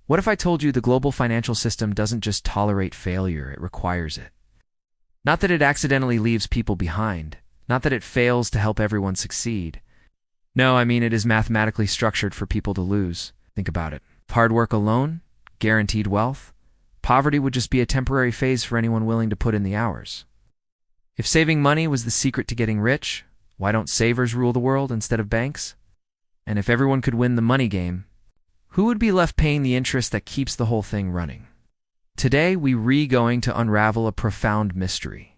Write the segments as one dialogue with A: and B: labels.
A: What if I told you the global financial system doesn't just tolerate failure, it requires it? Not that it accidentally leaves people behind, not that it fails to help everyone succeed. No, I mean it is mathematically structured for people to lose. Think about it. If hard work alone guaranteed wealth, poverty would just be a temporary phase for anyone willing to put in the hours. If saving money was the secret to getting rich, why don't savers rule the world instead of banks? And if everyone could win the money game, who would be left paying the interest that keeps the whole thing running? Today, we're going to unravel a profound mystery.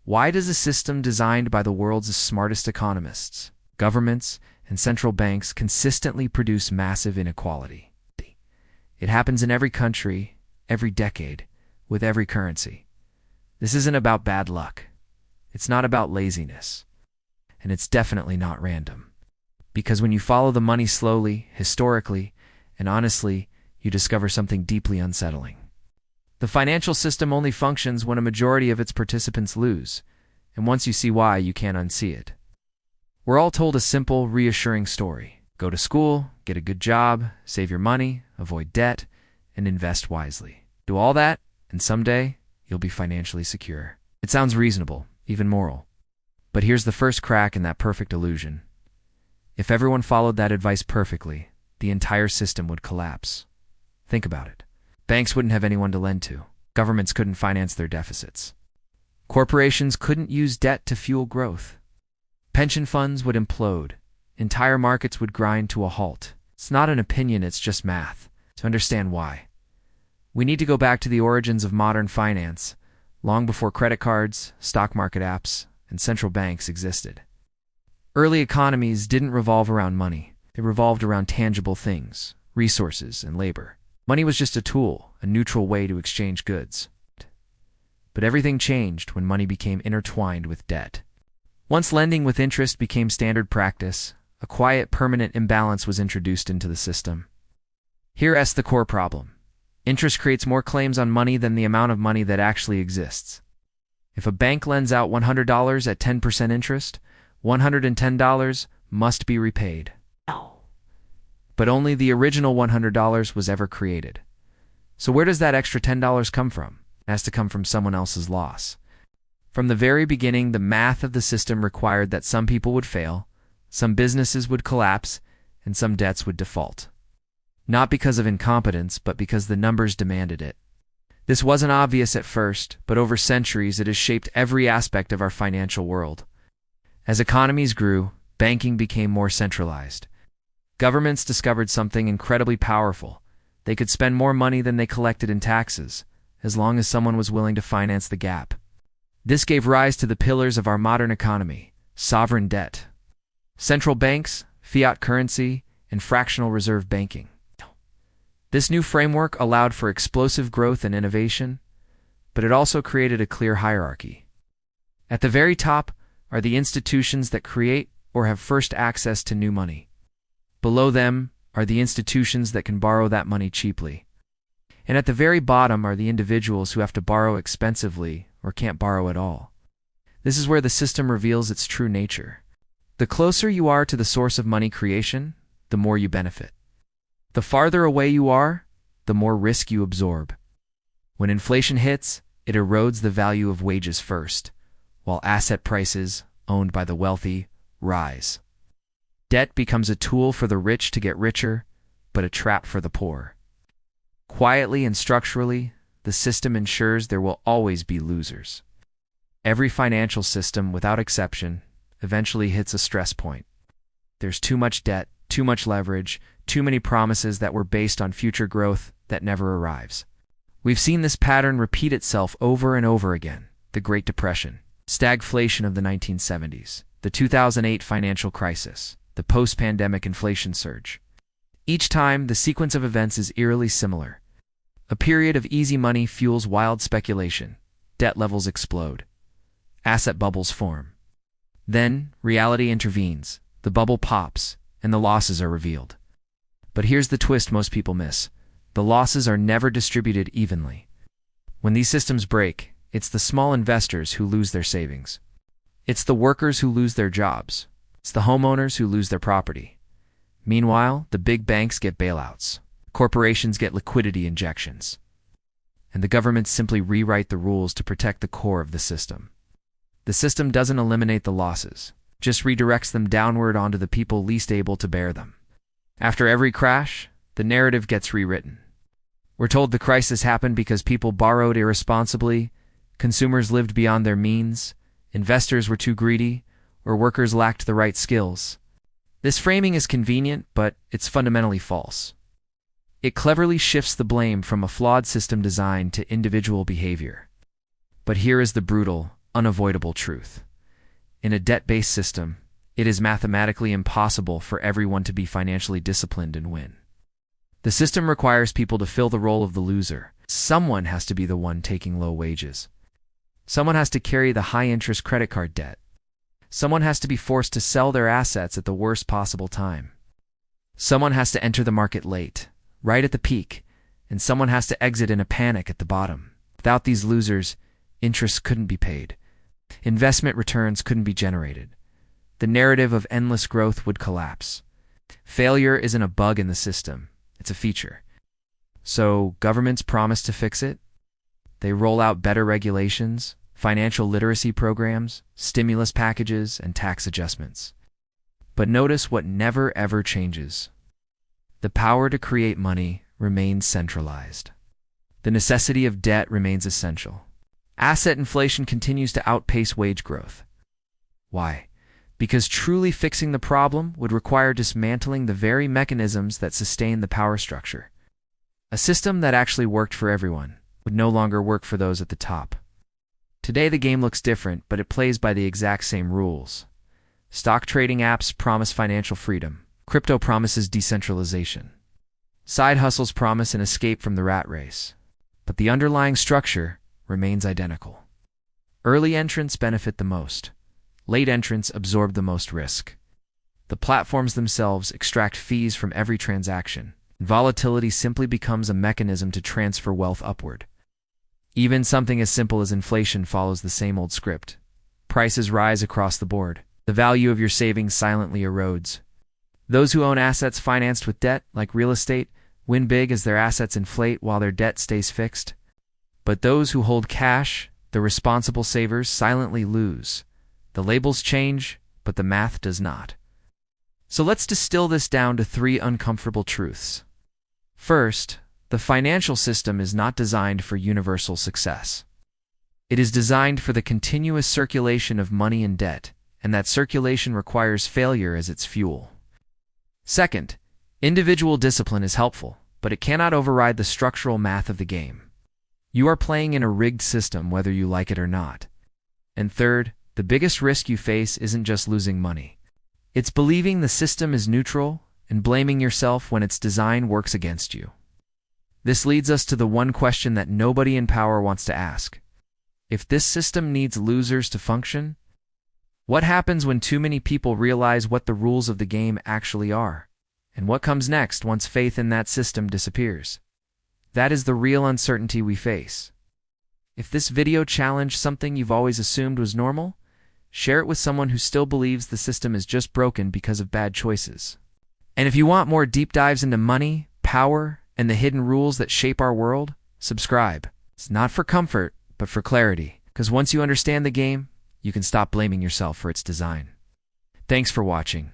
A: Why does a system designed by the world's smartest economists, governments, and central banks consistently produce massive inequality? It happens in every country, every decade, with every currency. This isn't about bad luck. It's not about laziness. And it's definitely not random. Because when you follow the money slowly, historically, and honestly, you discover something deeply unsettling. The financial system only functions when a majority of its participants lose, and once you see why, you can't unsee it. We're all told a simple, reassuring story. Go to school, get a good job, save your money, avoid debt, and invest wisely. Do all that, and someday, you'll be financially secure. It sounds reasonable, even moral. But here's the first crack in that perfect illusion. If everyone followed that advice perfectly, the entire system would collapse. Think about it. Banks wouldn't have anyone to lend to. Governments couldn't finance their deficits. Corporations couldn't use debt to fuel growth. Pension funds would implode. Entire markets would grind to a halt. It's not an opinion, it's just math. To understand why, we need to go back to the origins of modern finance, long before credit cards, stock market apps, and central banks existed. Early economies didn't revolve around money. They revolved around tangible things, resources, and labor. Money was just a tool, a neutral way to exchange goods. But everything changed when money became intertwined with debt. Once lending with interest became standard practice, a quiet, permanent imbalance was introduced into the system. Here's the core problem. Interest creates more claims on money than the amount of money that actually exists. If a bank lends out $100 at 10% interest, $110 must be repaid. But only the original $100 was ever created. So where does that extra $10 come from? It has to come from someone else's loss. From the very beginning, the math of the system required that some people would fail, some businesses would collapse, and some debts would default. Not because of incompetence, but because the numbers demanded it. This wasn't obvious at first, but over centuries it has shaped every aspect of our financial world. As economies grew, banking became more centralized. Governments discovered something incredibly powerful. They could spend more money than they collected in taxes, as long as someone was willing to finance the gap. This gave rise to the pillars of our modern economy: sovereign debt, central banks, fiat currency, and fractional reserve banking. This new framework allowed for explosive growth and innovation, but it also created a clear hierarchy. At the very top are the institutions that create or have first access to new money. Below them are the institutions that can borrow that money cheaply. And at the very bottom are the individuals who have to borrow expensively or can't borrow at all. This is where the system reveals its true nature. The closer you are to the source of money creation, the more you benefit. The farther away you are, the more risk you absorb. When inflation hits, it erodes the value of wages first, while asset prices, owned by the wealthy, rise. Debt becomes a tool for the rich to get richer, but a trap for the poor. Quietly and structurally, the system ensures there will always be losers. Every financial system, without exception, eventually hits a stress point. There's too much debt, too much leverage, too many promises that were based on future growth that never arrives. We've seen this pattern repeat itself over and over again. The Great Depression, stagflation of the 1970s, the 2008 financial crisis, the post-pandemic inflation surge. Each time, the sequence of events is eerily similar. A period of easy money fuels wild speculation. Debt levels explode. Asset bubbles form. Then, reality intervenes. The bubble pops, and the losses are revealed. But here's the twist most people miss. The losses are never distributed evenly. When these systems break, it's the small investors who lose their savings. It's the workers who lose their jobs. It's the homeowners who lose their property. Meanwhile, the big banks get bailouts. corporations get liquidity injections, and the governments simply rewrite the rules to protect the core of the system. The system doesn't eliminate the losses, just redirects them downward onto the people least able to bear them. After every crash, the narrative gets rewritten. We're told the crisis happened because people borrowed irresponsibly, consumers lived beyond their means, investors were too greedy, or workers lacked the right skills. This framing is convenient, but it's fundamentally false. It cleverly shifts the blame from a flawed system design to individual behavior. But here is the brutal, unavoidable truth. In a debt-based system, it is mathematically impossible for everyone to be financially disciplined and win. The system requires people to fill the role of the loser. Someone has to be the one taking low wages. Someone has to carry the high-interest credit card debt. Someone has to be forced to sell their assets at the worst possible time. Someone has to enter the market late, right at the peak, and someone has to exit in a panic at the bottom. Without these losers, interest couldn't be paid. Investment returns couldn't be generated. The narrative of endless growth would collapse. Failure isn't a bug in the system, it's a feature. So governments promise to fix it. They roll out better regulations, financial literacy programs, stimulus packages, and tax adjustments. But notice what never ever changes. The power to create money remains centralized. The necessity of debt remains essential. Asset inflation continues to outpace wage growth. Why? Because truly fixing the problem would require dismantling the very mechanisms that sustain the power structure. A system that actually worked for everyone would no longer work for those at the top. Today the game looks different, but it plays by the exact same rules. Stock trading apps promise financial freedom. Crypto promises decentralization. Side hustles promise an escape from the rat race. But the underlying structure remains identical. Early entrants benefit the most. Late entrants absorb the most risk. The platforms themselves extract fees from every transaction. Volatility simply becomes a mechanism to transfer wealth upward. Even something as simple as inflation follows the same old script. Prices rise across the board. The value of your savings silently erodes. Those who own assets financed with debt, like real estate, win big as their assets inflate while their debt stays fixed. But those who hold cash, the responsible savers, silently lose. The labels change, but the math does not. So let's distill this down to 3 uncomfortable truths. First, the financial system is not designed for universal success. It is designed for the continuous circulation of money and debt, and that circulation requires failure as its fuel. Second, individual discipline is helpful, but it cannot override the structural math of the game. You are playing in a rigged system whether you like it or not. And third, the biggest risk you face isn't just losing money. It's believing the system is neutral and blaming yourself when its design works against you. This leads us to the one question that nobody in power wants to ask. If this system needs losers to function, what happens when too many people realize what the rules of the game actually are? And what comes next once faith in that system disappears? That is the real uncertainty we face. If this video challenged something you've always assumed was normal, share it with someone who still believes the system is just broken because of bad choices. And if you want more deep dives into money, power, and the hidden rules that shape our world, subscribe. It's not for comfort, but for clarity. Because once you understand the game, you can stop blaming yourself for its design. Thanks for watching.